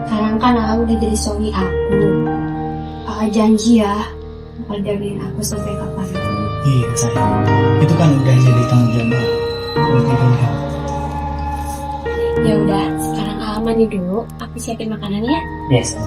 Sekarang kan Akang udah jadi suami aku. Akang janji ya bakal jagain aku sampai kapanpun. Iya sayang, itu kan udah jadi tanggung jawab buat ibu ya. Ya udah, sekarang Akang mandi dulu. Aku siapin makanannya. Yes.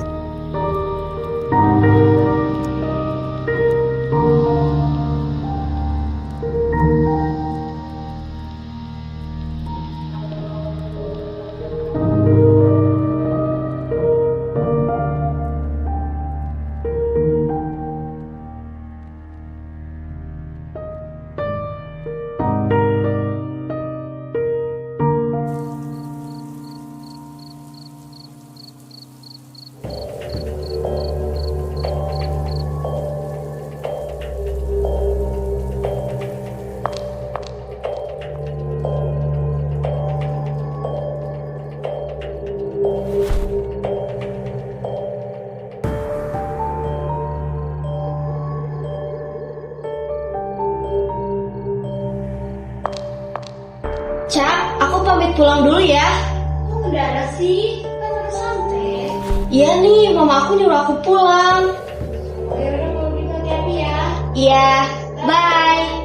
Cak, aku pamit pulang dulu ya. Kok mendadak sih? Kan baru sampai. Iya nih, mama aku nyuruh aku pulang. Oh ya udah, kalau gitu hati-hati ya. Iya, bye.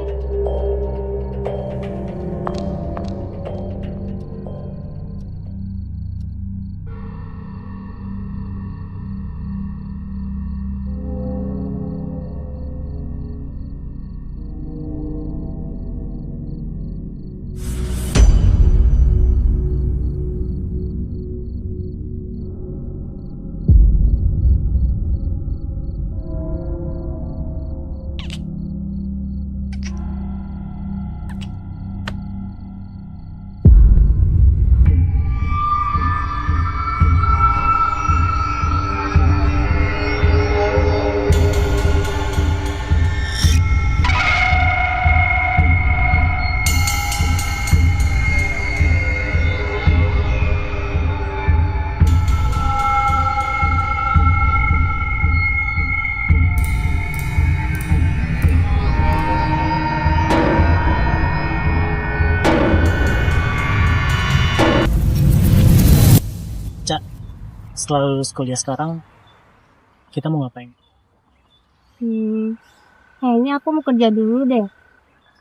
Cak, setelah lulus kuliah sekarang, kita mau ngapain? Kayaknya aku mau kerja dulu deh.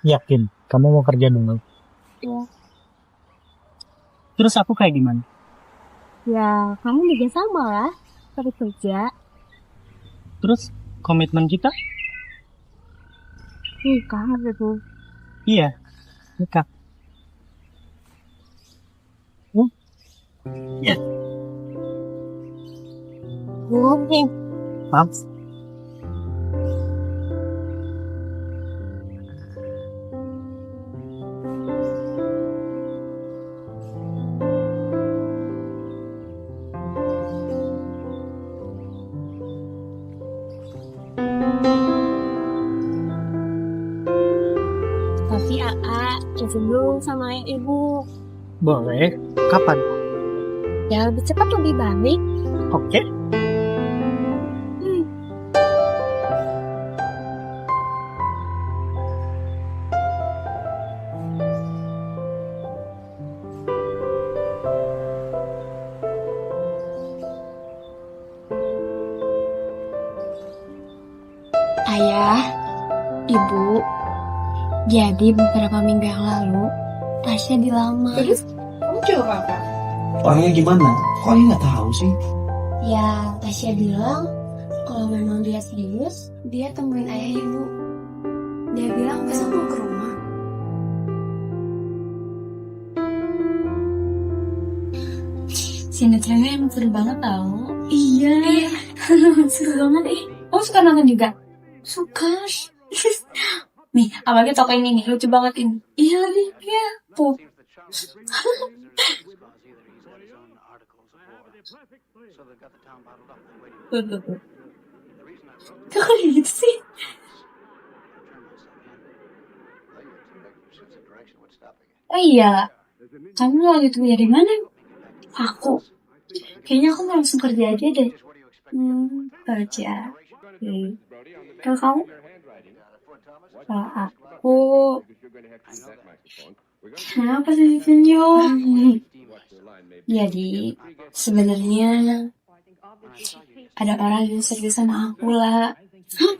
Yakin, kamu mau kerja dulu? Ya. Terus aku kayak gimana? Ya, kamu juga sama lah. Cari kerja. Terus komitmen kita? Nikah gitu. Iya, nikah. Ya. Oke. Maaf. Tapi AA, izin dulu sama ayah ibu. Boleh. Kapan? Ya lebih cepat lebih baik. Oke. Ayah, ibu, jadi beberapa minggu yang lalu Tasya dilamar. Terus kamu jawab apa? Orangnya gimana? Kok dia nggak tahu sih? Ya, Tasya bilang kalau memang dia serius, dia temuin ayah ibu. Dia bilang besok mau ke rumah. Sinetronnya emang seru banget tau. Iya, Iya. Seru banget ih. Kamu suka nonton juga? Suka. Nih, apalagi toko ini nih, lucu banget ini. Iya nih, ya. Tuh. Tuh. Kok gitu sih? Oh iya, kamu lagi kerja di mana? Aku. Kayaknya aku mau langsung kerja aja deh. Kerja. Kalau kamu? Kalau aku, kenapa sih senyum? Jadi, sebenarnya ada orang yang serius sama aku lah. Hah?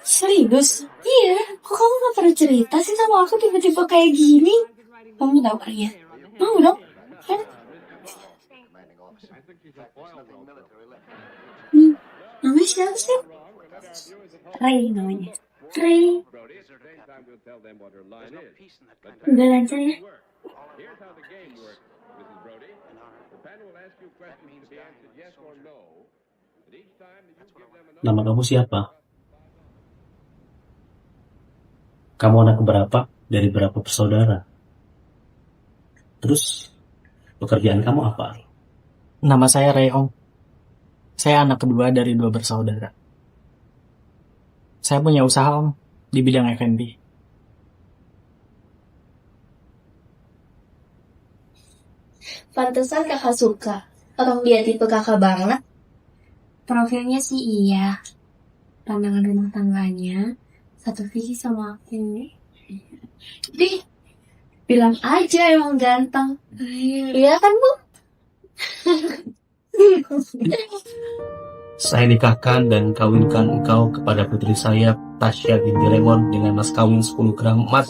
Serius? Iya, kok kamu gak pernah cerita sih sama aku tiba-tiba kayak gini? Kamu tahu orangnya? Mau dong? Kan? Namanya siapa sih? Ray namanya. Ray. Udah lancar ya? Nama kamu siapa? Kamu anak berapa? Dari berapa bersaudara? Terus, pekerjaan kamu apa? Nama saya Ray Om. Saya anak kedua dari 2 bersaudara. Saya punya usaha Om di bidang F&B. Pantesan kakak suka. Orang dia tipe kakak banget. Profilnya sih iya. Pandangan rumah tangganya satu visi sama aku. Dih, bilang aja emang ganteng. Iya kan, Bu? Saya nikahkan dan kawinkan engkau kepada putri saya, Tasya binti Remon, dengan mas kawin 10 gram emas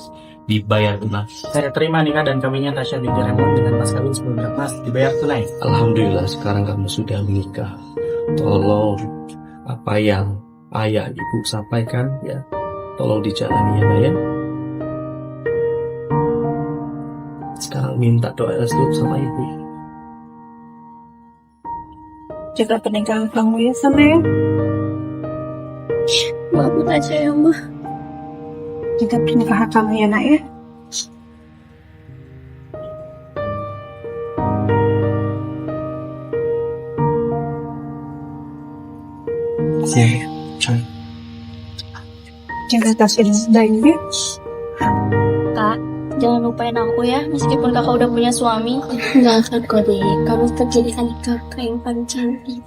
dibayar tunai. Saya terima nikah dan kawinnya Tasya binti Remon dengan mas kawin 10 gram emas dibayar tunai. Alhamdulillah sekarang kamu sudah menikah. Tolong apa yang ayah ibu sampaikan ya, tolong dijalani ya Nak ya. Sekarang minta doa restu sama ibu. Jaga pernikahan kamu ya sama ya. Maafin aja ya, Ma. Jaga pernikahan kamu ya, Nak ya. Iya, coy. Jaga tasnya dan ya. Kak, jangan lupain aku ya, meskipun kakak udah punya suami. Enggak akan kok, Dek. Kamu tetap jadi adik kakak yang paling cantik.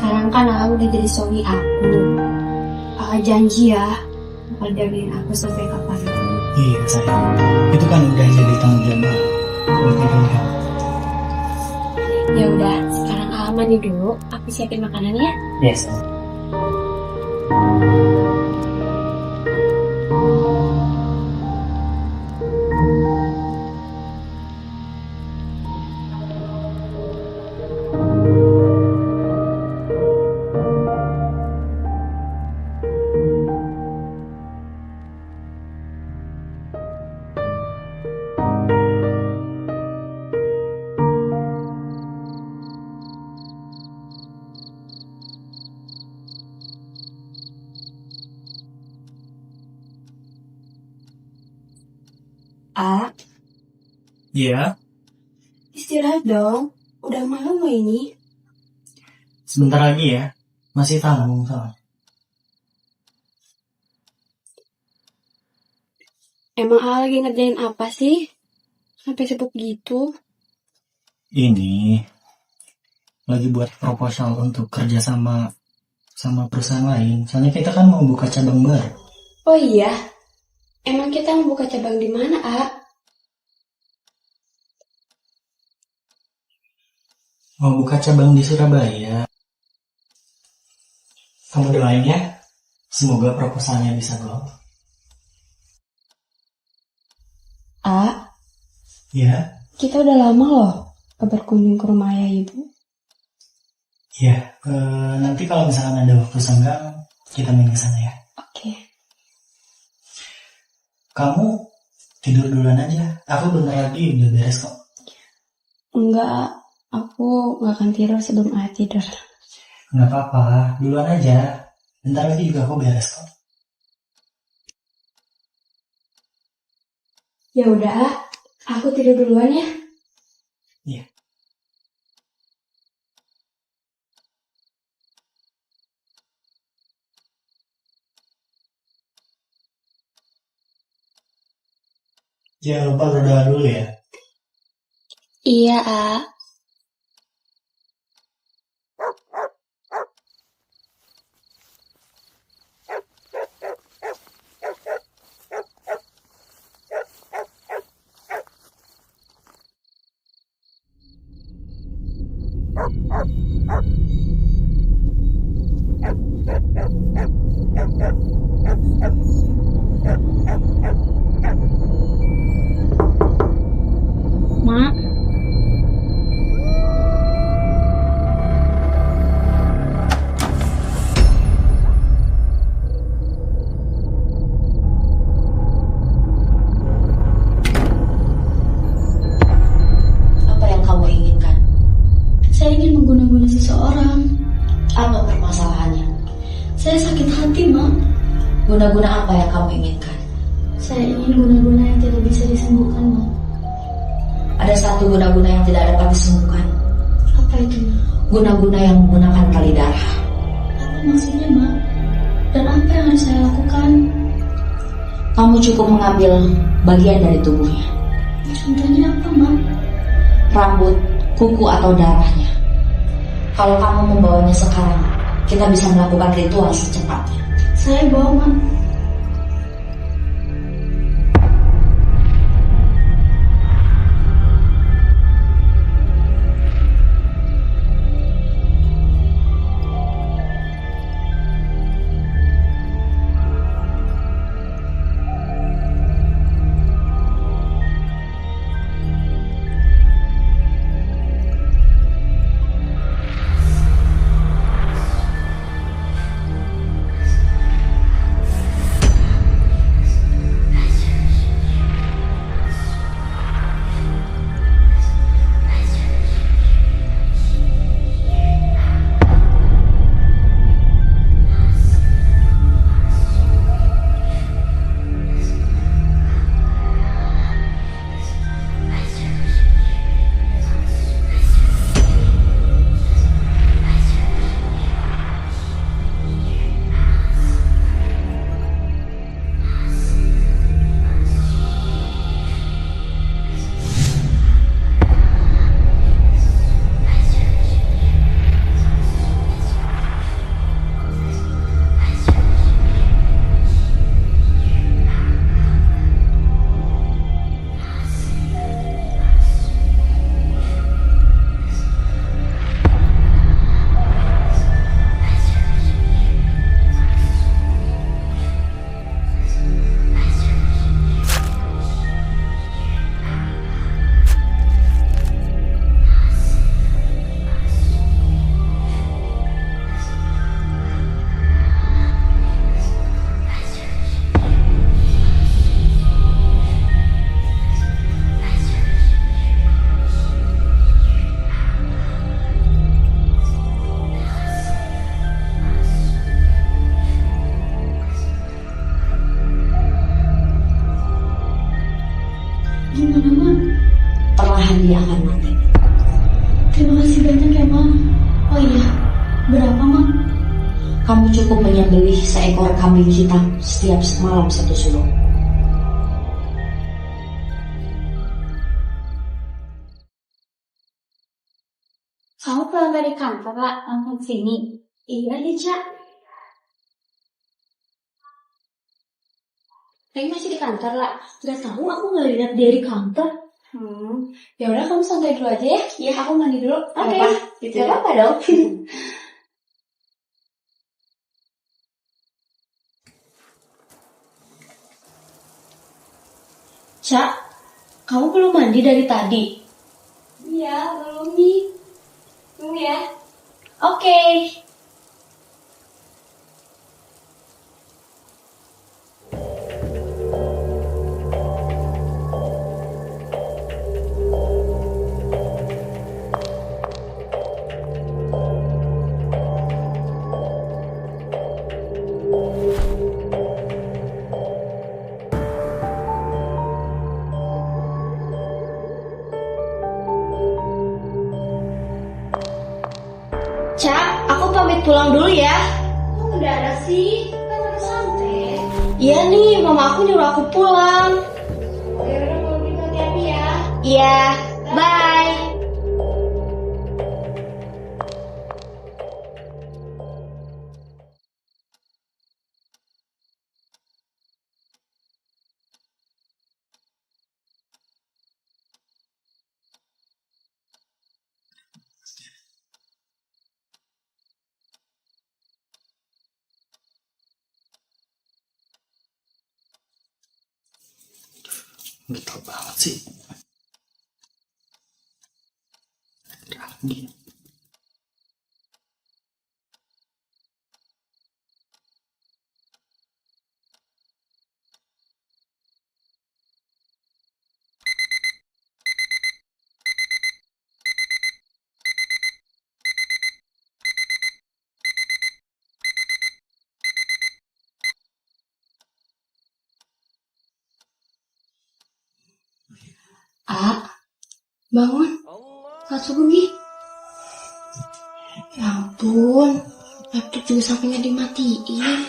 Sekarang kan aku udah jadi suami aku. Kakak janji ya, bakal jagain aku sampai kapanpun. Iya sayang, itu kan udah jadi tanggung jawab buat kita. Ya udah, sekarang aman nih dulu. Aku siapin makanan ya. Yes. Iya, Istirahat dong. Udah malam loh ini. sebentar lagi ya. Masih tanggung soalnya. Emang A lagi ngerjain apa sih? Sampai sibuk gitu. Ini lagi buat proposal untuk kerja sama perusahaan lain. Soalnya kita kan mau buka cabang baru. Oh iya? Emang kita mau buka cabang di mana, A? Mau buka cabang di Surabaya. Kamu doain ya. Semoga proposalnya bisa gol. A, Ya, kita udah lama loh gak berkunjung ke rumah ayah ibu. ya. Nanti kalau misalkan ada waktu senggang, kita main ke sana ya. Oke. Kamu tidur duluan aja. Aku bentar lagi udah beres kok. Enggak, aku gak akan tidur sebelum ayah tidur. Nggak apa-apa, duluan aja. Bentar lagi juga aku beres kok. Ya udah, A, aku tidur duluan ya. Iya. Jangan lupa berdoa dulu ya. Iya, A. Mak, Apa yang kamu inginkan? saya ingin mengguna-guna seseorang. Apa permasalahannya? Saya sakit hati, Mak. Guna-guna apa yang kamu inginkan? Saya ingin guna-guna yang tidak bisa disembuhkan, Mak. Ada satu guna-guna yang tidak dapat disembuhkan. Apa itu, Mak? Guna-guna yang menggunakan tali darah. Apa maksudnya, Mak? Dan apa yang harus saya lakukan? Kamu cukup mengambil bagian dari tubuhnya. Contohnya apa, Mak? Rambut, kuku atau darahnya. Kalau kamu membawanya sekarang, kita bisa melakukan ritual secepatnya. Saya bawa, Mak. Gimana, Mak? Perlahan dia akan mati. Terima kasih banyak ya, Mak. Oh iya, berapa, Mak? Kamu cukup menyembelih seekor kambing hitam setiap malam satu suluk. Kamu pulang dari kantor, lah, langsung sini. Iya nih, Cak. Tapi masih di kantor lah. Gak tahu, aku nggak lihat dia di kantor. Ya udah, kamu santai dulu aja ya. Iya, aku mandi dulu. Oke. Gitu. Gak apa-apa dong. Cak, kamu belum mandi dari tadi? Iya, belum nih. Tunggu ya. Oke. Cak, aku pamit pulang dulu ya. Kok mendadak sih? Kan harus santai. Iya nih, mama aku nyuruh aku pulang. Ya udah, kalau gitu hati-hati ya. Iya, bye. Getol banget sih. Lagi. Bangun. Saat subuh Gi. Ya ampun, laptop juga sampingnya dimatiin.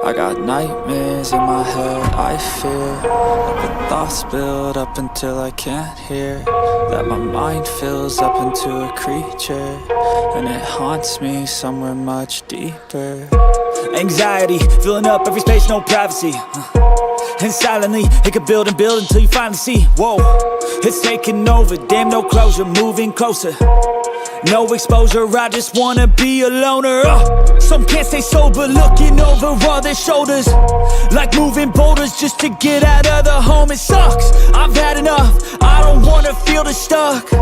I got nightmares in my head, I fear that the thoughts build up until I can't hear, that my mind fills up into a creature, and it haunts me somewhere much deeper. Anxiety, filling up every space, no privacy, and silently, it could build and build until you finally see, whoa, it's taking over, damn no closure, moving closer. No exposure, I just wanna be a loner. Some can't stay sober, looking over all their shoulders, like moving boulders just to get out of the home. It sucks, I've had enough, I don't wanna feel the stuck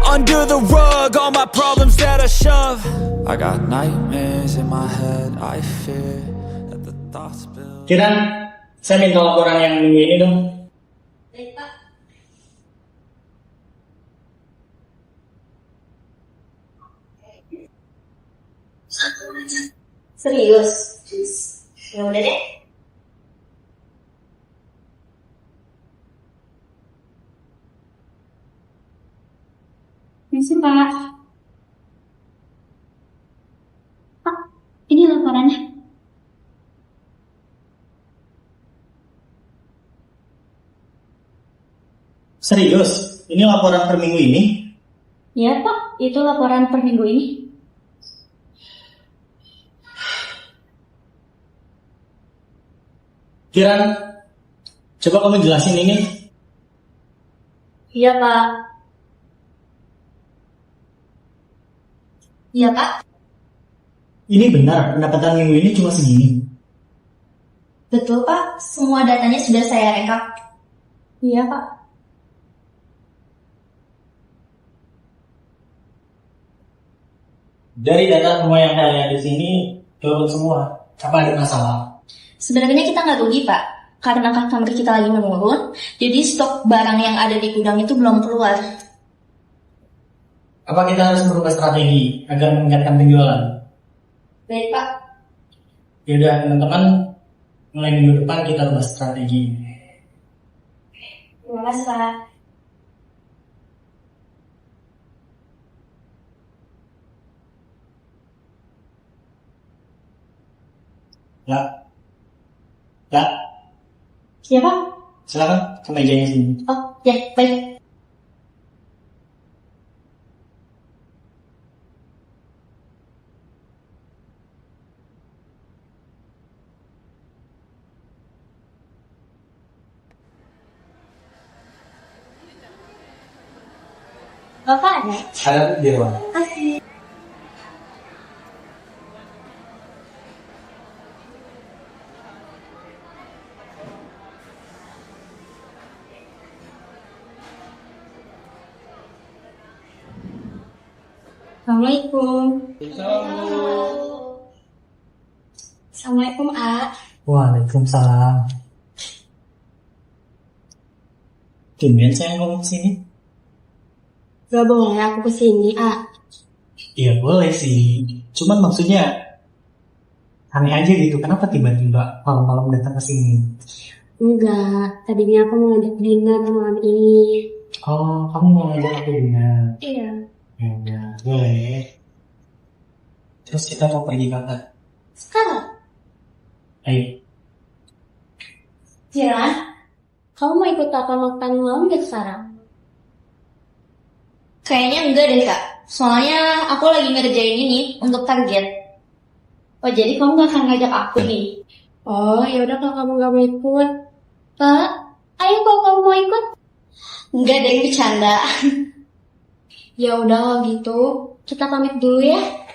under the rug, all my problems that I shove. I got nightmares in my head, I fear that the thoughts build. Kiran, saya minta laporan yang minggu ini dong. Baik, Pak. Serius? Ya udah deh. Misi Pak. Pak, ini laporannya. Serius? Ini laporan per minggu ini? Ya Pak, itu laporan per minggu ini. Kiran, coba kamu jelasin ini. Iya Pak. Iya Pak. Ini benar, pendapatan minggu ini cuma segini. Betul Pak, semua datanya sudah saya rekap. Iya Pak. Dari data semua yang saya lihat di sini, turun semua. Apa ada masalah? Sebenarnya kita nggak rugi Pak, karena customer kita lagi menurun, jadi stok barang yang ada di gudang itu belum keluar. Apa kita harus merubah strategi agar meningkatkan penjualan? Baik Pak. Yaudah teman-teman, mulai minggu depan kita rubah strategi. Terima kasih Pak. Ya, ya, Iya Pak. silakan ke mejanya sini. Oh ya baik. Bapak ada? Ada di ruang. Kasih. Assalamualaikum. Assalamualaikum A. Waalaikumsalam. Tumben saya ngomong sini. Gak boleh aku kesini A. Iya boleh sih. Cuman maksudnya aneh aja gitu. Kenapa tiba-tiba malam-malam datang ke sini? Enggak, tadinya aku mau ngajak dinner malam ini. Oh, kamu mau ngajak aku dinner? Iya. Ya udah, boleh. Terus kita mau pergi kapan? Sekarang? Ayo. Jiran, kamu mau ikut apa makan malam gak sekarang? Kayaknya enggak deh kak. Soalnya aku lagi ngerjain ini untuk target. Oh jadi kamu gak akan ngajak aku nih? Oh ya udah kalau kamu gak mau ikut. Kak, ayo kalau kamu mau ikut. Enggak deh, bercanda. Ya udah kalau gitu, kita pamit dulu ya.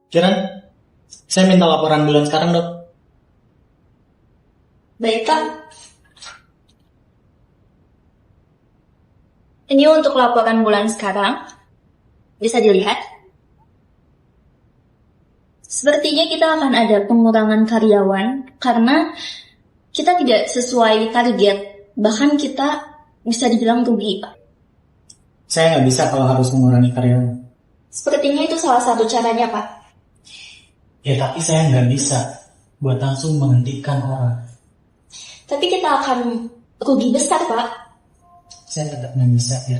Kiran, saya minta laporan bulan sekarang dok. Baik kak. Ini untuk laporan bulan sekarang. Bisa dilihat. Sepertinya kita akan ada pengurangan karyawan karena kita tidak sesuai target. Bahkan kita bisa dibilang rugi, Pak. Saya nggak bisa kalau harus mengurangi karyawan. Sepertinya itu salah satu caranya, Pak. Ya tapi saya nggak bisa buat langsung menghentikan orang. Tapi kita akan rugi besar, Pak. Saya tetap nggak bisa ya.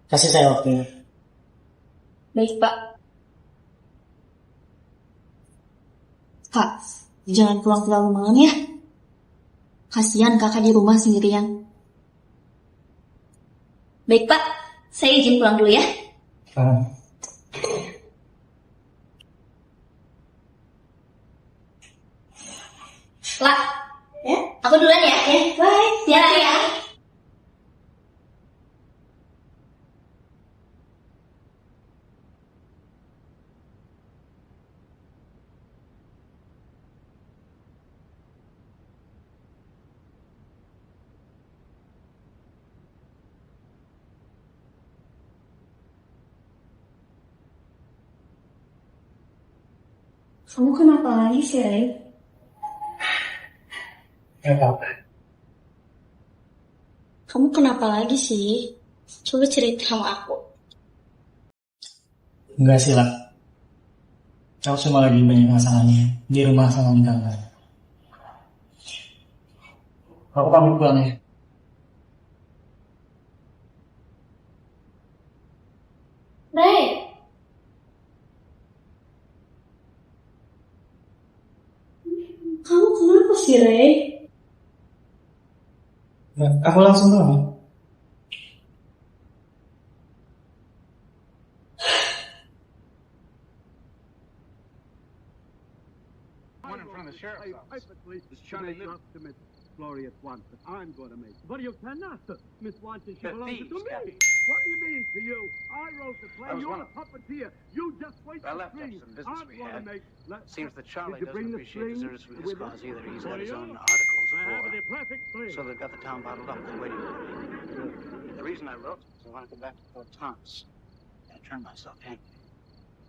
Kasih saya waktunya. Baik, Pak. Kak, jangan pulang terlalu malam ya. Kasihan kakak di rumah sendirian. Baik, Pak. Saya izin pulang dulu ya. Lah, ya? Aku duluan ya. Bye. Siap ya. Kamu kenapa lagi sih, Ray? Gak apa-apa. Kamu kenapa lagi sih? Coba cerita sama aku. Enggak sih, Lak. Aku cuma lagi banyak masalahnya di rumah sama tangga. Aku pamit pulang ya. Ray! Kamu kenapa sih, Ray? Nah, aku langsung pulang. One in front of the sheriff's office. Is trying to talk to Miss Gloria Swanson. I'm going to make it. But you cannot. Miss Swanson, she They're belongs thieves, to me. Captain. What do you mean to you? I wrote the play. I was You're one a of puppeteer. You just wait I the left after strings. some business I'm we going to had. make. Seems that Charlie Did you doesn't bring the appreciate the strings service we with discuss you? either. He's got For his you? own articles I of have war. the perfect play. So they've got the town bottled up. They're waiting for me. The reason I wrote is I want to go back to Fort Thomas and turn myself in.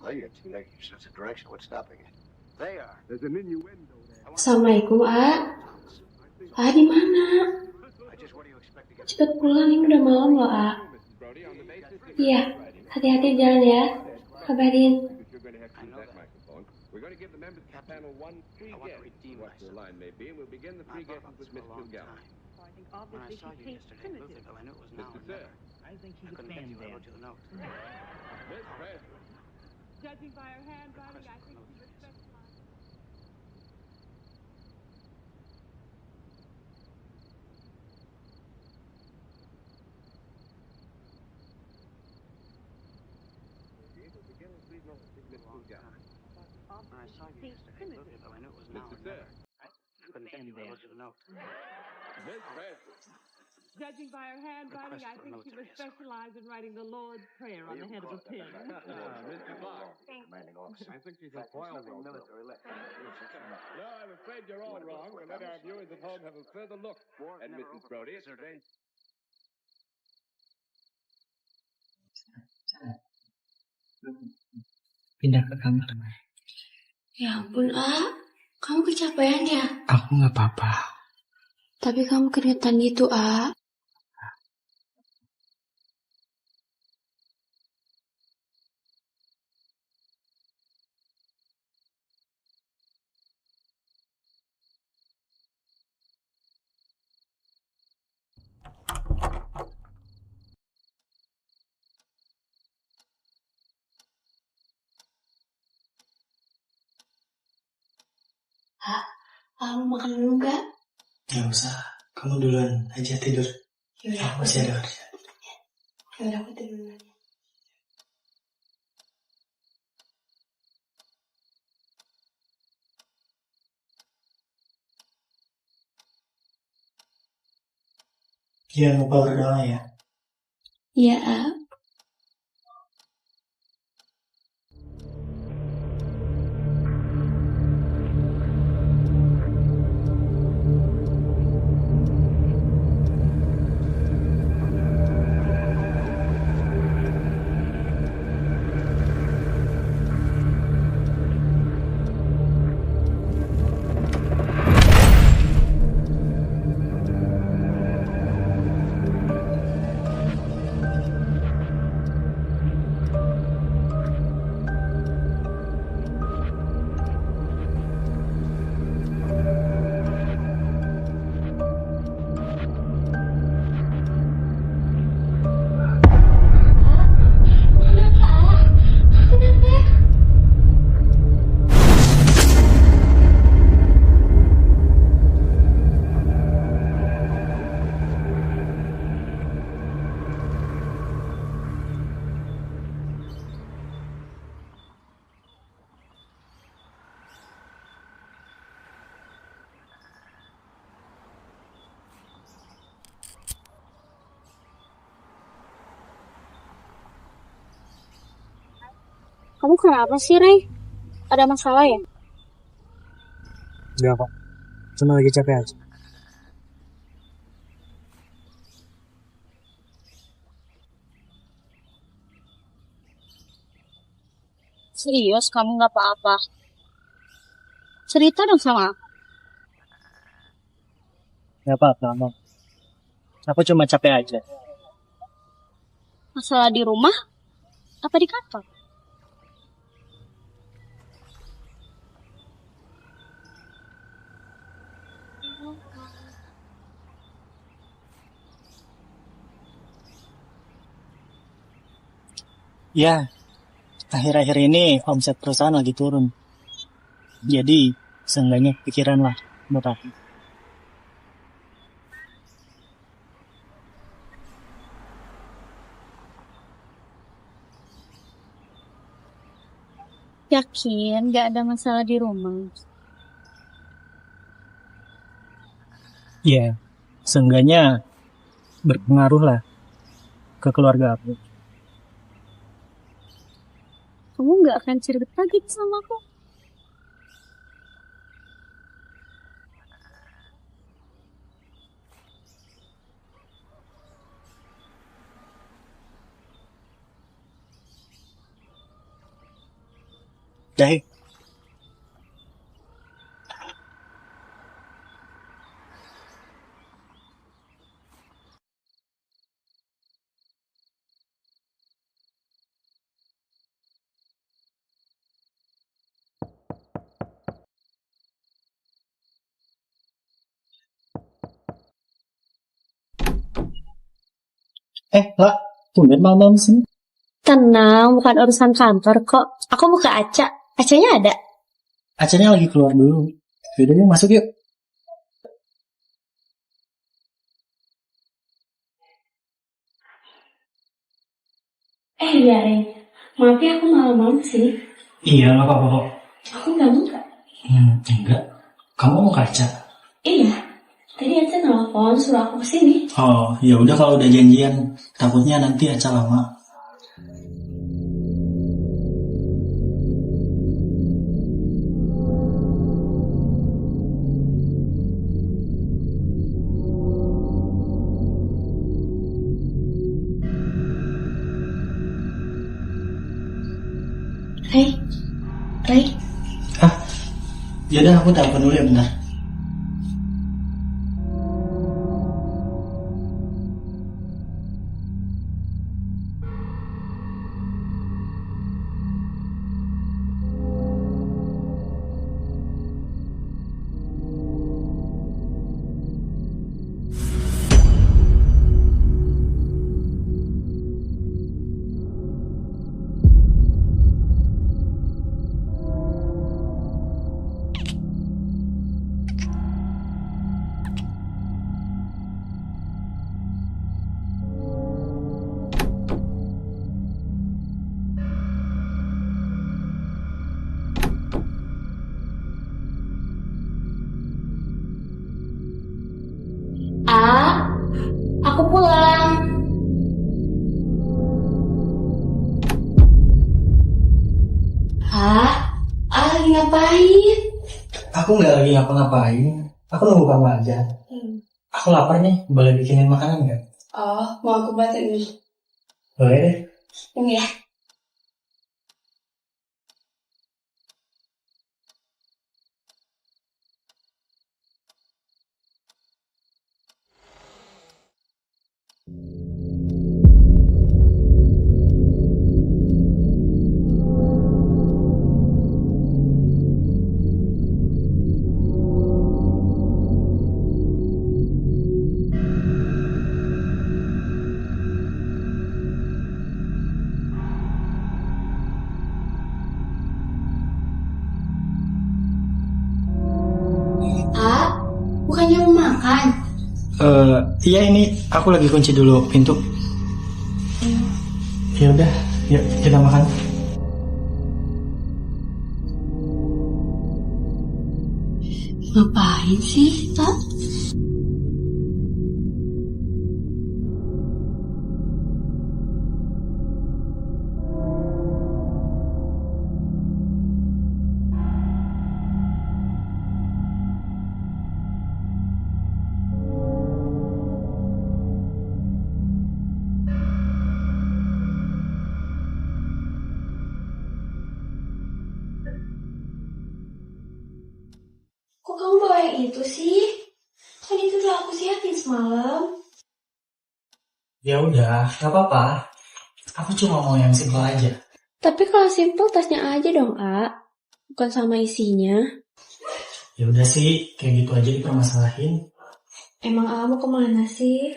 Well, you're too late. You sense a direction. What's stopping it? They are. There's an innuendo there. Assalamualaikum, A. A di mana? I just, what do you expect to get? Cepet pulang, ini udah malam loh, A. Iya, hati-hati jalan ya. Kabarin. I know that. We're going to give the members of the panel one free I want to guess redeem what your myself. line may be, and we'll begin the I free thought guesses about with this for a Miss long Kilgallen. time. When I saw you yesterday in Louisville, I knew it was now or Mr. Sir. never. I couldn't get you. I wrote you the note. Miss Presley. Judging by her handwriting, I think she was specialized. When I saw you yesterday in Louisville, I knew it was now or Mr. Sir. never. I couldn't get you. I wrote you the note. Miss Presley. Judging by her handwriting, I think she was specialized in writing the Lord's Prayer on the head of a pin. Mr. Clark. Commanding officer. I think she's a foil roll. No, I'm afraid you're all wrong. We'll let our viewers at home have a further look at Mrs. Brody. Pindah ke kamar. Ya ampun, A. Kamu kecapean ya? Aku nggak apa-apa. Tapi kamu keringetan gitu, A. Kamu makan dulu nggak? Gak usah. Kamu duluan aja tidur. Yaudah, Aku masih ada kerjaan. Yaudah, aku tidur dulu. Jangan lupa berdoa ya. Iya, A. Kamu kenapa sih, Ray? Ada masalah ya? Enggak kok. Cuma lagi capek aja. Serius, kamu nggak apa-apa? Cerita dong sama aku. Enggak apa-apa, Mom. Aku cuma capek aja. Masalah di rumah? Apa di kantor? Ya, akhir-akhir ini omset perusahaan lagi turun. Jadi, seenggaknya pikiran lah buat aku. Yakin nggak ada masalah di rumah? Ya, seenggaknya berpengaruh lah ke keluarga aku. Kamu nggak akan cerita gitu sama aku? Dai, lah, tumben malam sini. Tenang, bukan urusan kantor kok. Aku mau ke Aca. Acanya ada. Acaranya lagi keluar dulu. Yaudah yuk, masuk yuk. Iya, Ren. Maaf ya aku malam-malam sini. Iya, nggak apa-apa kok. Aku ganggu nggak? Enggak. Kamu mau kaca? Iya. Tadi Aca nelfon suruh aku kesini. Oh, ya udah kalau udah janjian. Takutnya nanti acara lama. Ray. Yaudah aku telepon dulu ya bentar. Aku pulang. Lagi ngapain? Aku nggak lagi ngapa-ngapain. Aku nunggu kamu aja. Aku lapar nih. Boleh bikinin makanan nggak? Oh, mau aku buatin nih. Boleh deh. Ini ya. Bukannya mau makan? Iya ini aku lagi kunci dulu pintu. Ya udah, yuk kita makan. Ngapain sih, Pak? Kok kamu bawa yang itu sih? Kan itu udah aku siapin semalam. Ya udah, nggak apa-apa. Aku cuma mau yang simpel aja. Tapi kalau simple tasnya aja dong, A. Bukan sama isinya. Ya udah sih, kayak gitu aja dipermasalahin. Emang A mau kemana sih?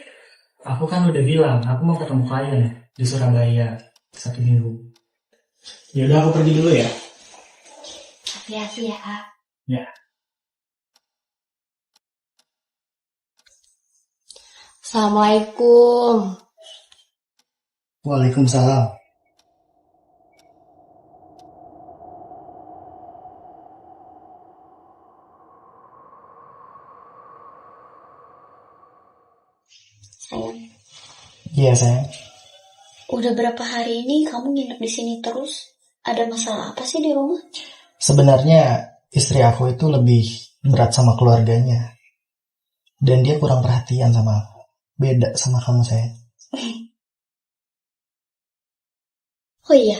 Aku kan udah bilang, aku mau ketemu klien di Surabaya 1 minggu. Ya udah, aku pergi dulu ya. Hati-hati ya, A. Ya. Assalamualaikum. Waalaikumsalam. Sayang, Iya sayang. udah berapa hari ini kamu nginep di sini terus? Ada masalah apa sih di rumah? Sebenarnya istri aku itu lebih berat sama keluarganya. Dan dia kurang perhatian sama aku. Beda sama kamu sayang. Oh iya,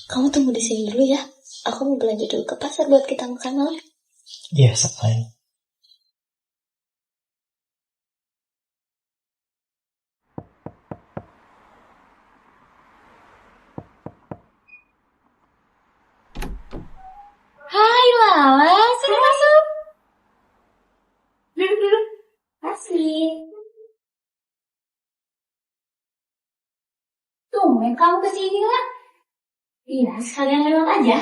kamu tunggu di sini dulu ya. Aku mau belanja dulu ke pasar buat kita makan malam. Iya sayang. Hai Lala, sudah masuk. Duduk. Asli. Tumben kamu kesini lah. Iya, sekalian lewat aja.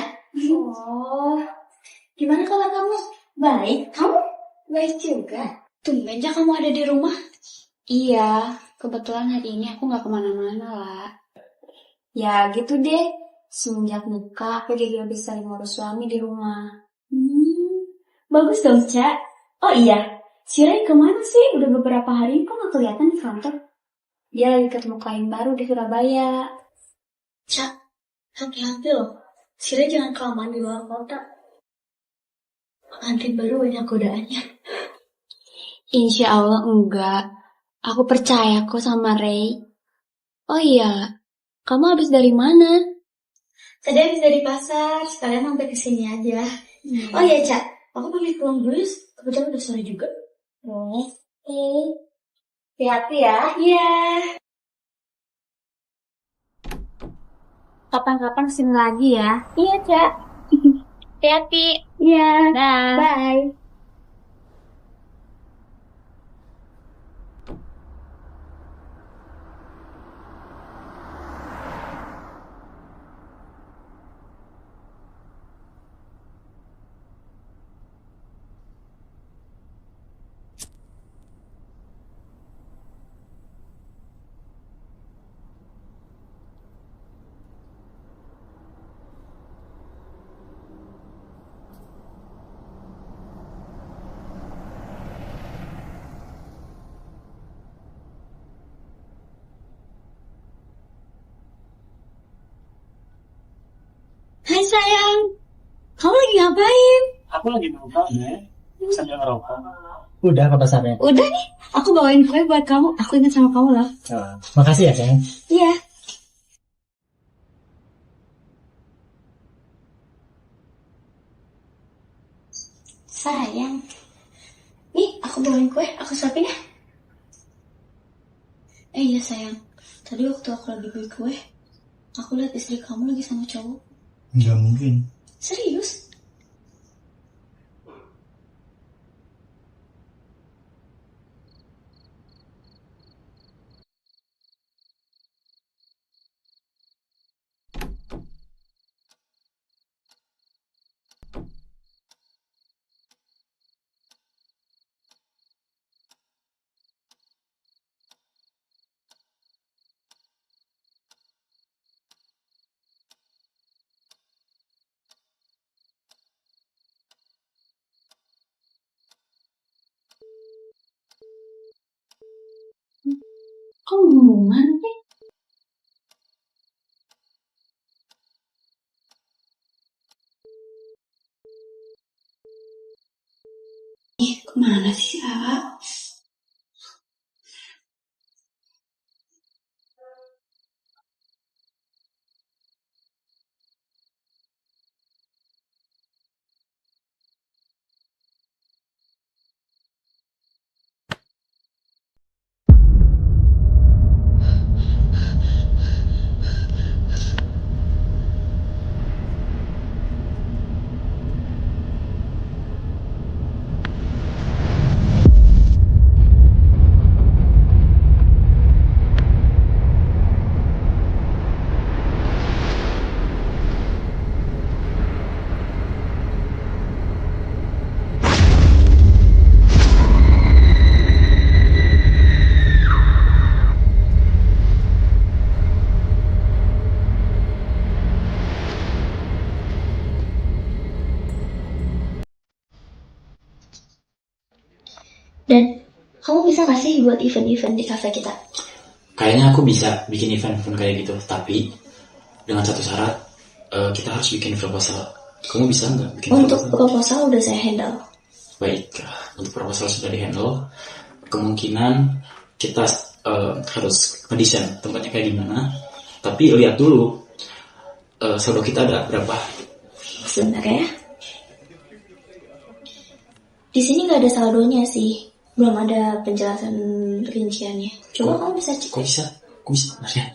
Oh, gimana kalau kamu? Baik, kamu? Baik juga. Tumben aja kamu ada di rumah. Iya, kebetulan hari ini aku gak kemana-mana lah. Ya gitu deh, semenjak nikah aku jadi lebih sering ngurus suami di rumah. Bagus dong, Cak. Oh iya, si Ray kemana sih? Udah beberapa hari kok gak kelihatan di kantor? Dia lagi ketemu klien baru di Surabaya. Cak, hati-hati loh. Si Ray jangan kelamaan di luar kota. Pengantin baru banyak godaannya. Insya Allah enggak. Aku percaya kok sama Ray. Oh iya, kamu habis dari mana? Tadi habis dari pasar, sekalian mampir ke sini aja. Oh iya, Cak. Aku pamit pulang dulu, kebetulan udah sore juga. Oke. Hati-hati ya. Iya. Kapan-kapan kesini lagi ya. Iya, Cak. Hati-hati. Iya. Dah. Bye. Hai sayang, kamu lagi ngapain? Aku lagi nongkrong ya. Sambil ngerokok. Udah ke pasarnya? Udah nih, aku bawain kue buat kamu. Aku ingat sama kamu loh. Makasih ya sayang. Iya. Sayang, nih aku bawain kue, aku suapin ya. Iya sayang, tadi waktu aku lagi beli kue, aku lihat istri kamu lagi sama cowok. Nggak mungkin. Serius? Kok hubungan sih? Ih, kemana sih Kak? Dan kamu bisa gak sih buat event-event di cafe kita? Kayaknya aku bisa bikin event-event kayak gitu, tapi dengan satu syarat, kita harus bikin proposal. Kamu bisa nggak bikin Untuk proposal? proposal udah saya handle. Baik, untuk proposal sudah di-handle. Kemungkinan kita harus mendesain tempatnya kayak gimana. Tapi lihat dulu, saldo kita ada berapa. Sebentar ya. Di sini nggak ada saldonya sih. Belum ada penjelasan rinciannya. Coba kamu bisa cek. Kok bisa? Kok bisa? Bentar ya.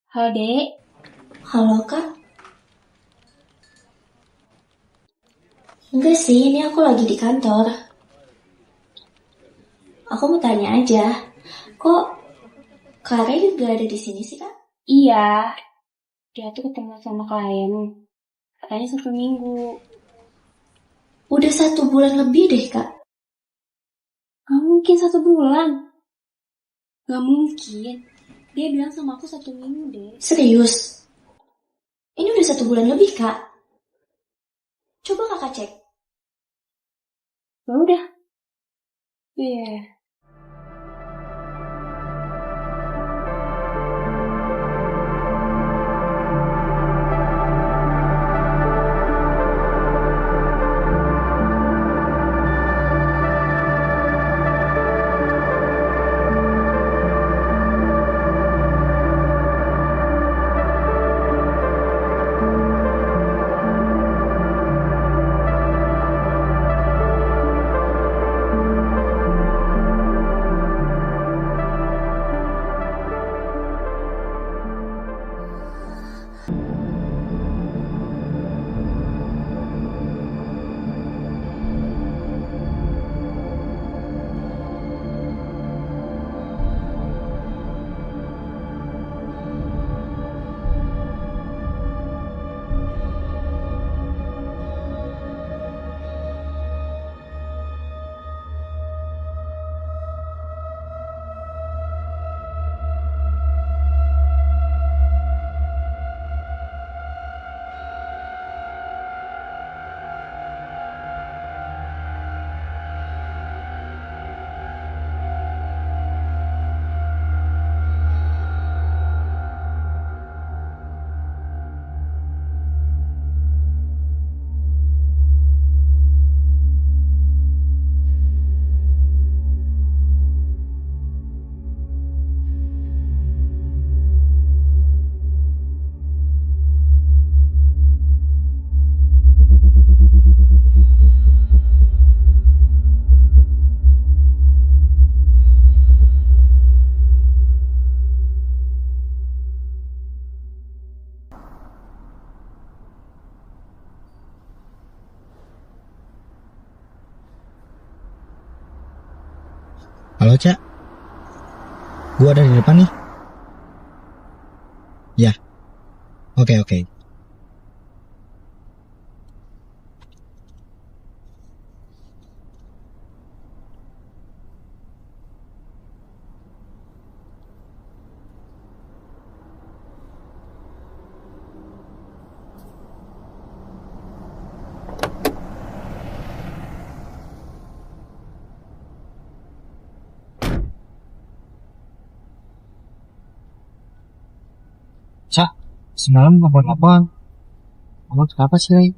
Halo Dek. Halo Kak. Enggak sih, ini aku lagi di kantor. Aku mau tanya aja, kok Kak Ray gak ada di sini sih Kak? Iya, dia tuh ketemu sama klien. Katanya 1 minggu. Udah 1 bulan lebih deh Kak. Gak mungkin 1 bulan. Gak mungkin. Dia bilang sama aku 1 minggu deh. Serius? Ini udah 1 bulan lebih Kak. Coba Kakak cek. Ya udah. Iya. Halo, Cak. Gua ada di depan nih. Ya. Oke, oke. Cak, semalam telepon-telepon. Kamu kenapa sih, Ray?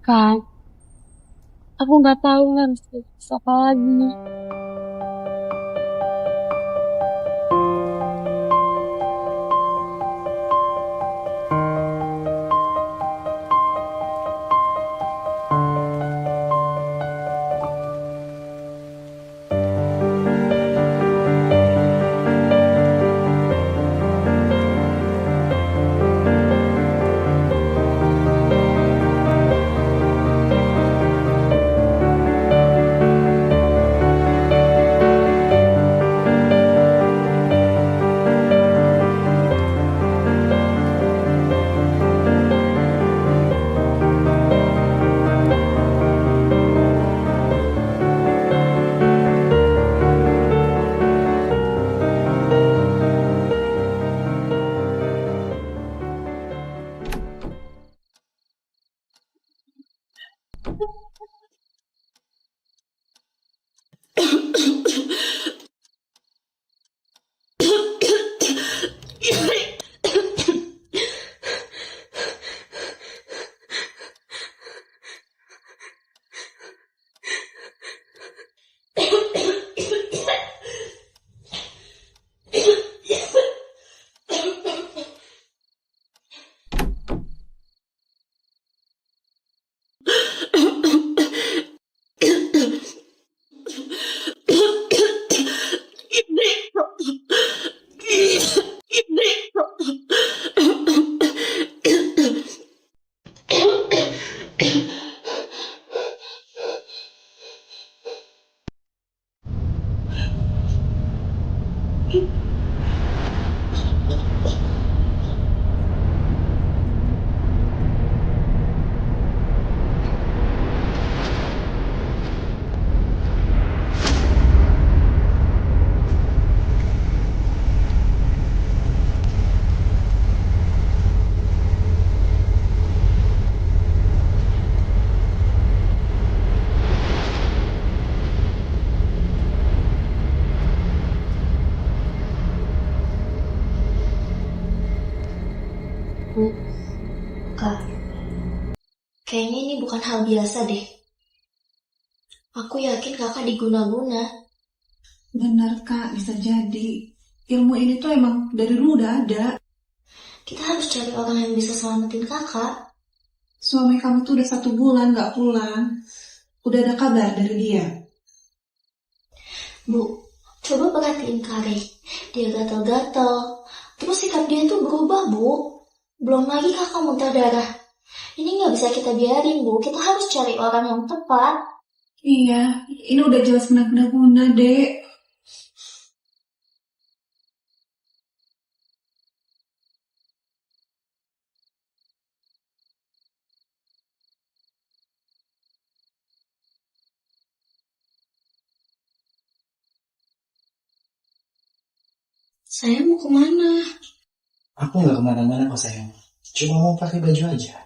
Kan, aku nggak tahu harus apa lagi. Bu, Kak, kayaknya ini bukan hal biasa deh. Aku yakin kakak diguna-guna. Benar Kak, bisa jadi. Ilmu ini tuh emang dari dulu udah ada. Kita harus cari orang yang bisa selamatin kakak. Suami kamu tuh udah 1 bulan gak pulang. Udah ada kabar dari dia? Bu, coba perhatiin Kak Rey. Dia gatal-gatal. Terus sikap dia tuh berubah, Bu. Belum lagi kakak muntah darah. Ini nggak bisa kita biarin, Bu. Kita harus cari orang yang tepat. Iya, ini udah jelas benar-benar guna, Dek. Saya mau kemana? Aku nggak kemana-mana kok sayang. Cuma mau pakai baju aja.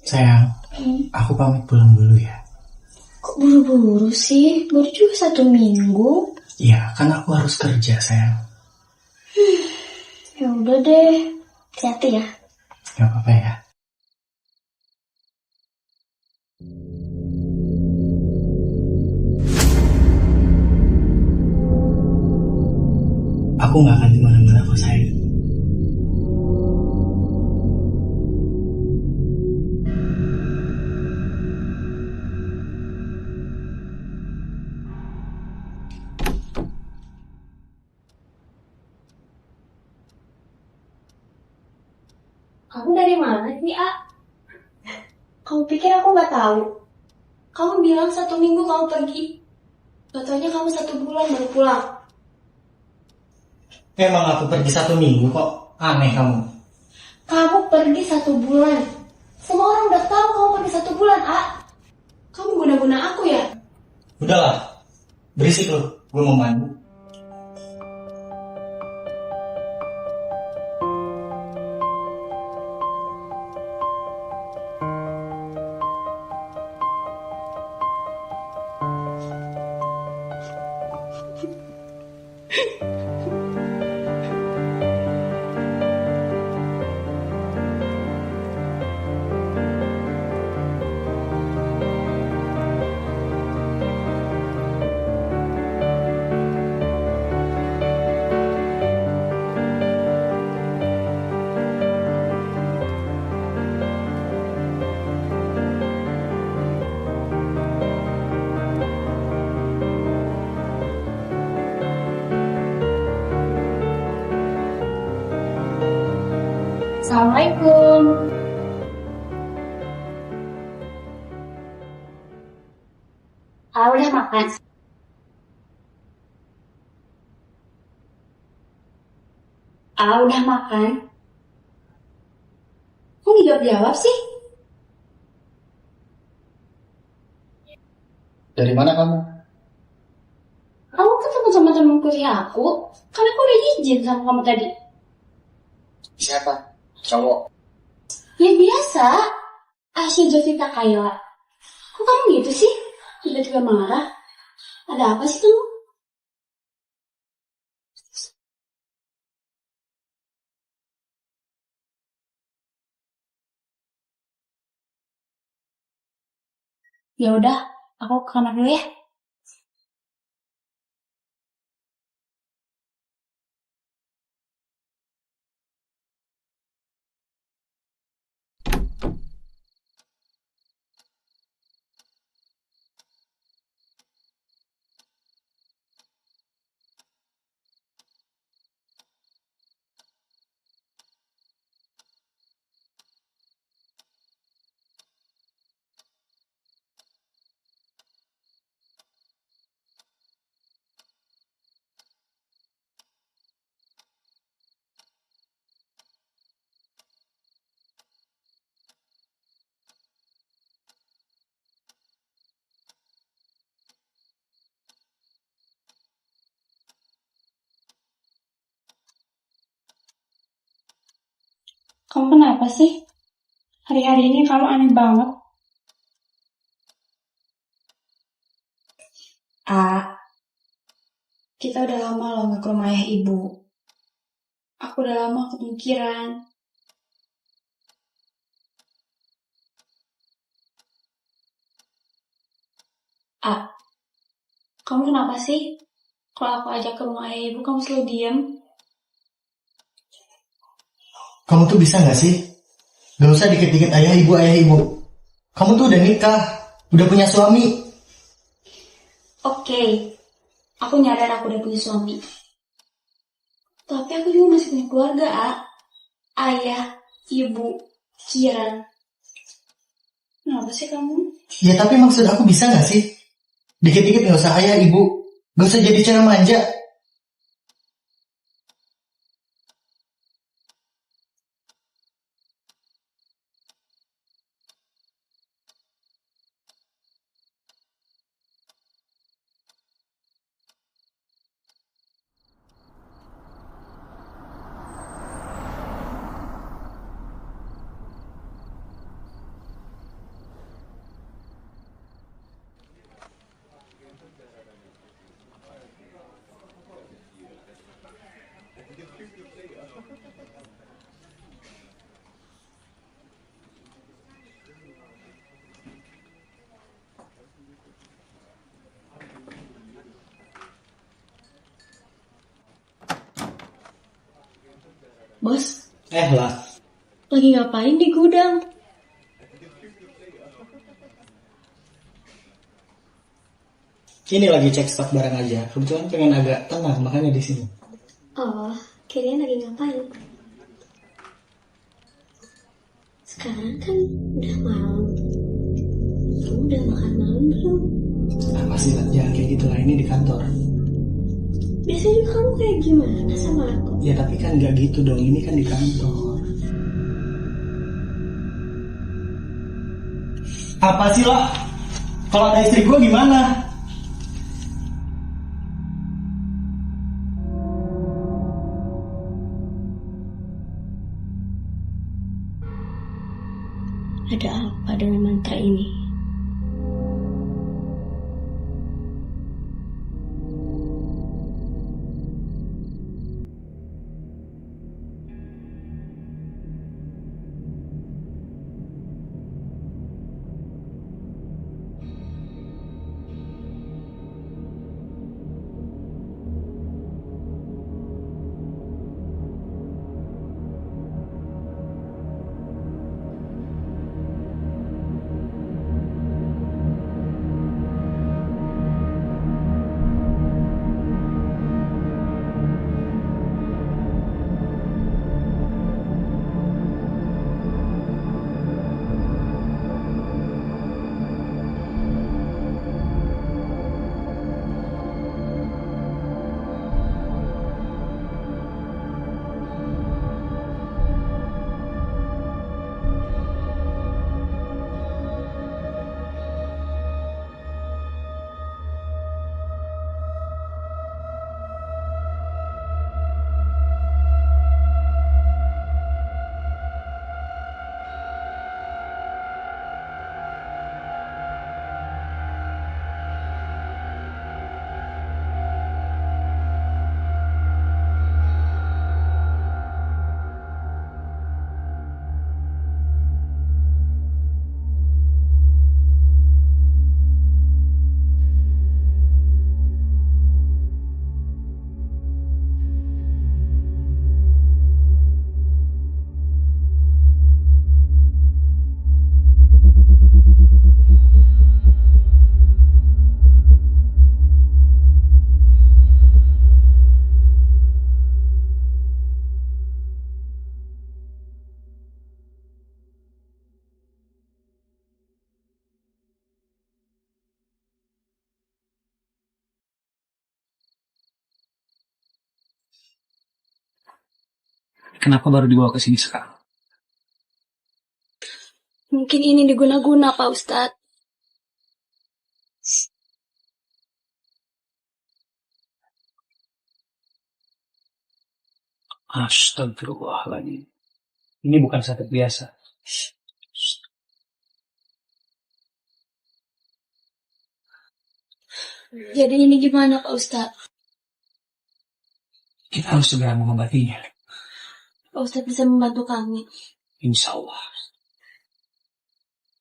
Sayang, aku pamit pulang dulu ya. Kok buru-buru sih? Baru juga 1 minggu. Iya, kan aku harus kerja sayang. Ya udah deh. Hati-hati ya. Gak apa-apa ya. Aku gak akan kemana-mana kok sayang. Kamu dari mana sih, A? Kamu pikir aku nggak tahu? Kamu bilang 1 minggu kamu pergi. Katanya kamu 1 bulan baru pulang. Emang aku pergi 1 minggu kok. Aneh kamu. Kamu pergi 1 bulan. Semua orang udah tahu kamu pergi 1 bulan, A. Kamu guna-guna aku ya? Udahlah. Berisik lu. Gue mau mandi. Assalamualaikum. Udah makan? Udah makan? Kok nggak jawab-jawab sih? Dari mana kamu? Kamu ketemu sama temen kuliah aku? Kan aku udah izin sama kamu tadi. Siapa? Cowok. Ya biasa. Asya Jovita Kayla. Kok kamu gitu sih? Tiba-tiba marah. Ada apa sih kamu? Ya udah, aku ke kamar dulu ya. Kamu kenapa sih? Hari-hari ini kamu aneh banget. Kita udah lama loh nggak ke rumah ayah ibu. Aku udah lama kepikiran. Kamu kenapa sih? Kalau aku ajak ke rumah ayah ibu, kamu selalu diam. Kamu tuh bisa gak sih? Gak usah dikit-dikit ayah ibu, ayah ibu. Kamu tuh udah nikah, udah punya suami. Oke, aku nyadar aku udah punya suami. Tapi aku juga masih punya keluarga, ayah, ibu, Kiran. Kenapa sih kamu? Ya tapi maksud aku bisa gak sih? Dikit-dikit gak usah ayah ibu. Gak usah jadi cewek manja. Bos, Lah, lagi ngapain di gudang? ini lagi cek stok barang aja. Kebetulan pengen agak tenang, makanya di sini. Oh, kalian lagi ngapain? Sekarang kan udah malam. Kamu udah makan malam belum? Ah, masih lah, jangan kayak gitu lah. Ini di kantor. Biasanya kamu kayak gimana sama aku? Ya tapi kan nggak gitu dong. Ini kan di kantor. Apa sih lah? Kalau ada istri gue gimana? Ada apa dengan mantra ini? Kenapa baru dibawa ke sini sekarang? Mungkin ini diguna-guna, Pak Ustadz. Astagfirullahaladzim. Ini bukan sakit biasa. Jadi ini gimana Pak Ustadz? Kita harus segera mengobatinya. Pak Ustadz bisa membantu kami. Insya Allah.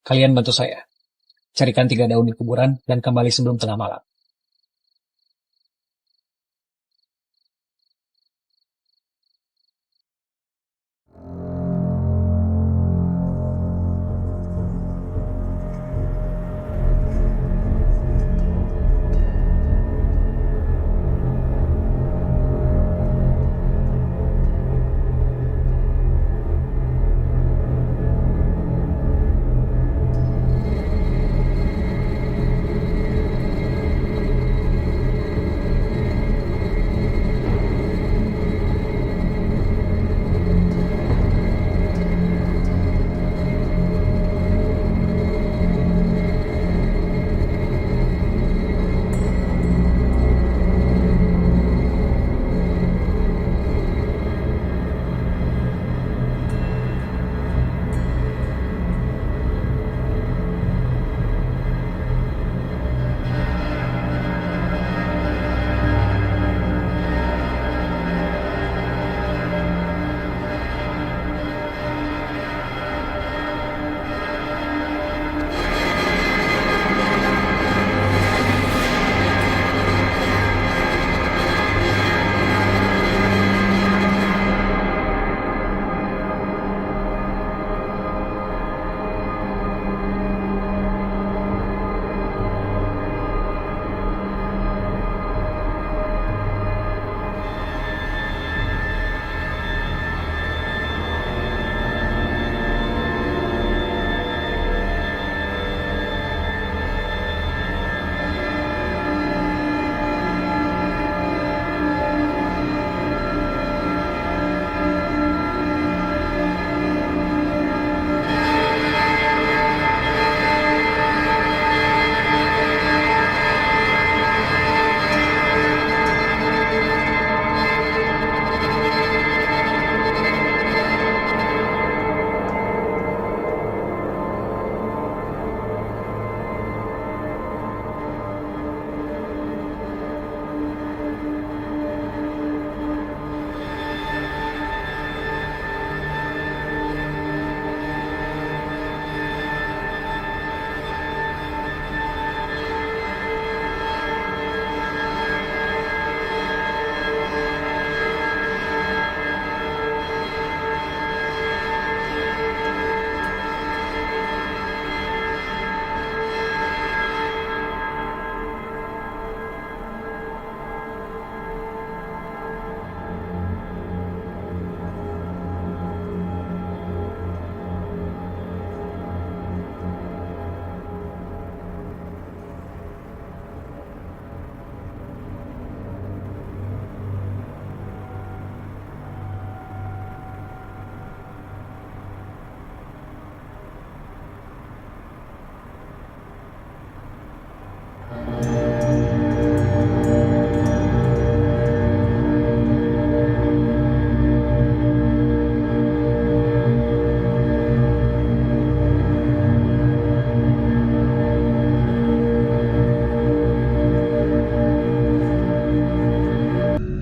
Kalian bantu saya. Carikan 3 daun di kuburan dan kembali sebelum tengah malam.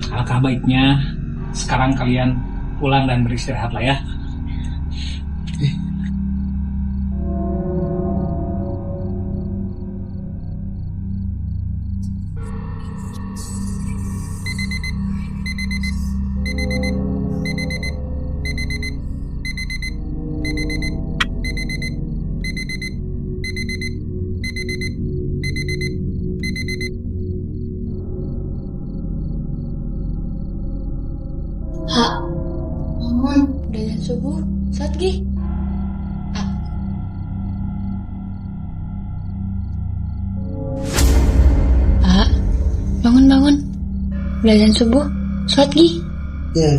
Alangkah baiknya sekarang kalian pulang dan beristirahatlah ya. Hak, bangun, udah jam subuh, saat gi. Hak, bangun, udah jam subuh, saat gi. Ya.